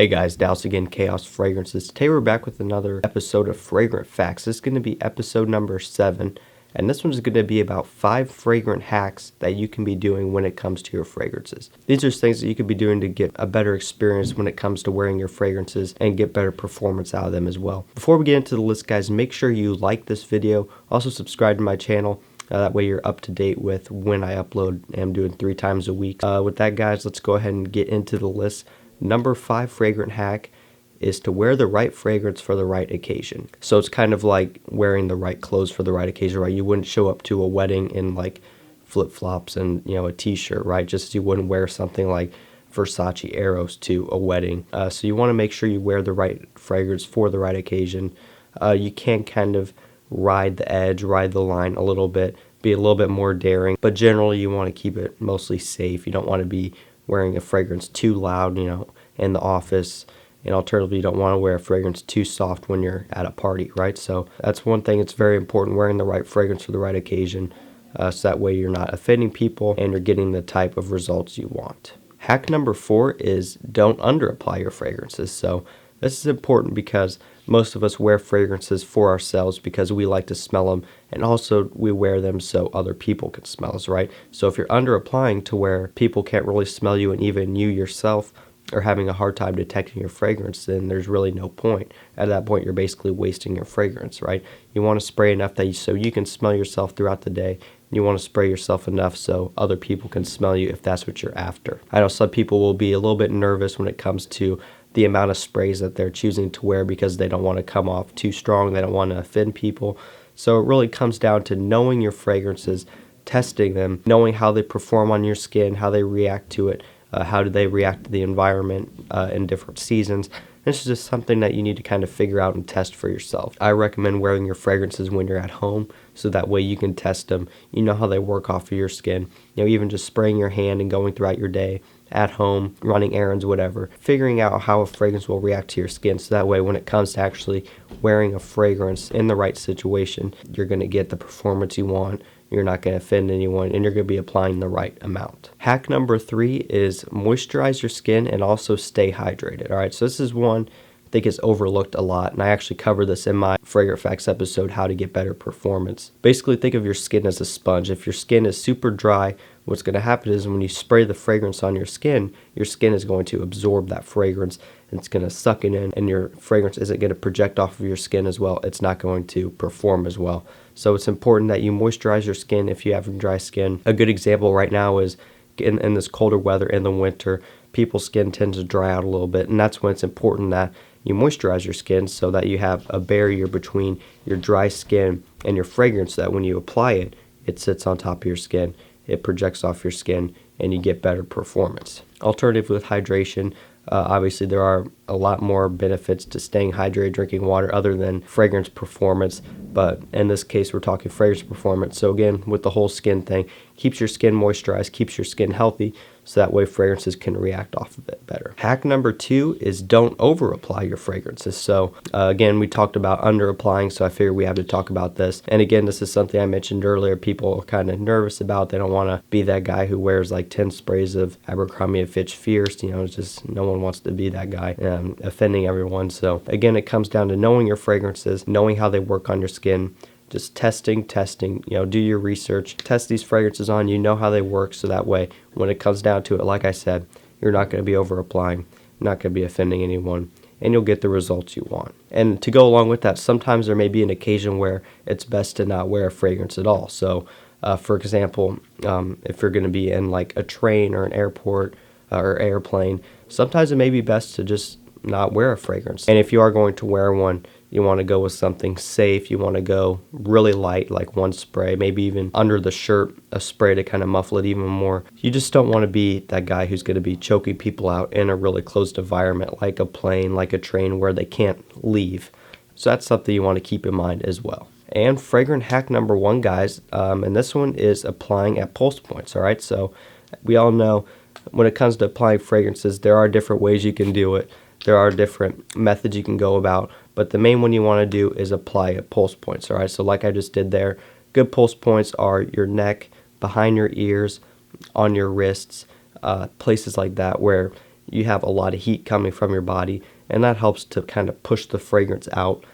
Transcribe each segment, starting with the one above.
Hey guys, Dallas again, Chaos Fragrances. Today we're back with another episode of Fragrant Facts. This is going to be episode number 7, and this one's going to be about 5 fragrant hacks that you can be doing when it comes to your fragrances. These are things that you could be doing to get a better experience when it comes to wearing your fragrances and get better performance out of them as well. Before we get into the list, guys, make sure you like this video. Also subscribe to my channel. That way you're up to date with when I upload, and I'm doing 3 times a week. With that, guys, let's go ahead and get into the list. Number 5 fragrant hack is to wear the right fragrance for the right occasion. So it's kind of like wearing the right clothes for the right occasion, right? You wouldn't show up to a wedding in like flip-flops and, a t-shirt, right? Just as you wouldn't wear something like Versace Eros to a wedding. So you want to make sure you wear the right fragrance for the right occasion. You can kind of ride the edge, ride the line a little bit, be a little bit more daring, but generally you want to keep it mostly safe. You don't want to be wearing a fragrance too loud, in the office, and alternatively you don't want to wear a fragrance too soft when you're at a party, right? So that's one thing. It's very important, wearing the right fragrance for the right occasion, so that way you're not offending people and you're getting the type of results you want. Hack number 4 is don't underapply your fragrances. So this is important because most of us wear fragrances for ourselves because we like to smell them, and also we wear them so other people can smell us, right? So if you're under applying to where people can't really smell you, and even you yourself are having a hard time detecting your fragrance, then there's really no point. At that point, you're basically wasting your fragrance, right? You want to spray enough so you can smell yourself throughout the day. You want to spray yourself enough so other people can smell you if that's what you're after. I know some people will be a little bit nervous when it comes to the amount of sprays that they're choosing to wear because they don't want to come off too strong. They don't want to offend people. So it really comes down to knowing your fragrances, testing them, knowing how they perform on your skin, how they react to it, how do they react to the environment in different seasons. This is just something that you need to kind of figure out and test for yourself. I recommend wearing your fragrances when you're at home, so that way you can test them. You know how they work off of your skin. Even just spraying your hand and going throughout your day, at home, running errands, whatever. Figuring out how a fragrance will react to your skin, so that way when it comes to actually wearing a fragrance in the right situation, you're going to get the performance you want. You're not going to offend anyone, and you're going to be applying the right amount. Hack number 3 is moisturize your skin and also stay hydrated. All right, so this is one I think is overlooked a lot, and I actually cover this in my Fragrant Facts episode, how to get better performance. Basically, think of your skin as a sponge. If your skin is super dry, what's going to happen is when you spray the fragrance on your skin is going to absorb that fragrance, and it's going to suck it in, and your fragrance isn't going to project off of your skin as well. It's not going to perform as well. So it's important that you moisturize your skin if you have dry skin. A good example right now is in this colder weather in the winter, people's skin tends to dry out a little bit, and that's when it's important that you moisturize your skin so that you have a barrier between your dry skin and your fragrance, so that when you apply it, it sits on top of your skin, it projects off your skin, and you get better performance. Alternative with hydration, obviously there are a lot more benefits to staying hydrated, drinking water, other than fragrance performance, but in this case we're talking fragrance performance. So again, with the whole skin thing, keeps your skin moisturized, keeps your skin healthy, so that way fragrances can react off of it better. Hack number 2 is don't over apply your fragrances. So again, we talked about under applying, so I figured we have to talk about this. And again, this is something I mentioned earlier, people are kind of nervous about. They don't want to be that guy who wears like 10 sprays of Abercrombie & Fitch Fierce. It's just no one wants to be that guy, offending everyone. So again, it comes down to knowing your fragrances, knowing how they work on your skin, just testing, do your research, test these fragrances on, how they work, so that way when it comes down to it, like I said, you're not going to be over applying, not going to be offending anyone, and you'll get the results you want. And to go along with that, sometimes there may be an occasion where it's best to not wear a fragrance at all. So for example, if you're going to be in like a train or an airport or airplane, sometimes it may be best to just not wear a fragrance. And if you are going to wear one, you want to go with something safe. You want to go really light, like one spray, maybe even under the shirt, a spray to kind of muffle it even more. You just don't want to be that guy who's going to be choking people out in a really closed environment, like a plane, like a train, where they can't leave. So that's something you want to keep in mind as well. And fragrant hack number 1, guys, and this one is applying at pulse points. All right, so we all know when it comes to applying fragrances, there are different ways you can do it. There are different methods you can go about, but the main one you want to do is apply at pulse points. All right, so like I just did there, good pulse points are your neck, behind your ears, on your wrists, places like that where you have a lot of heat coming from your body, and that helps to kind of push the fragrance out,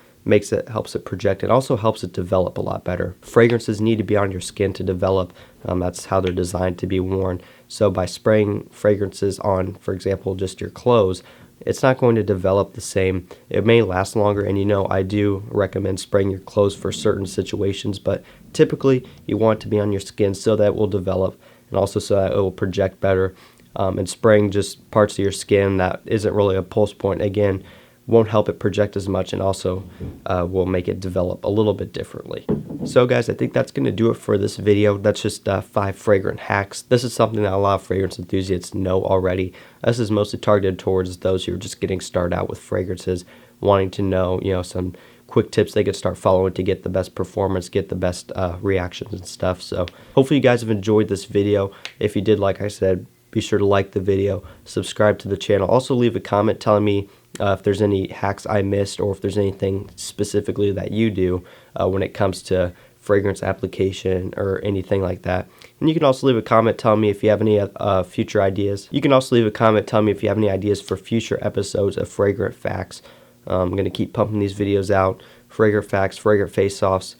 helps it project. It also helps it develop a lot better. Fragrances need to be on your skin to develop. That's how they're designed to be worn. So by spraying fragrances on, for example, just your clothes, it's not going to develop the same. It may last longer, and I do recommend spraying your clothes for certain situations, but typically you want it to be on your skin so that it will develop, and also so that it will project better. And spraying just parts of your skin that isn't really a pulse point, again, won't help it project as much, and also will make it develop a little bit differently. So guys, I think that's going to do it for this video. That's just 5 fragrant hacks. This is something that a lot of fragrance enthusiasts know already. This is mostly targeted towards those who are just getting started out with fragrances, wanting to know, some quick tips they could start following to get the best performance, get the best reactions and stuff. So hopefully you guys have enjoyed this video. If you did, like I said, be sure to like the video, subscribe to the channel. Also leave a comment telling me if there's any hacks I missed, or if there's anything specifically that you do when it comes to fragrance application or anything like that. And you can also leave a comment telling me if you have any future ideas. You can also leave a comment telling me if you have any ideas for future episodes of Fragrant Facts. I'm going to keep pumping these videos out. Fragrant Facts, Fragrant Face-Offs,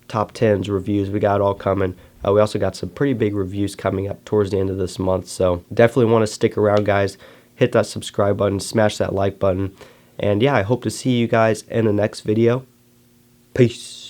Top 10s, reviews. We got it all coming. We also got some pretty big reviews coming up towards the end of this month. So definitely want to stick around, guys. Hit that subscribe button, smash that like button. And yeah, I hope to see you guys in the next video. Peace.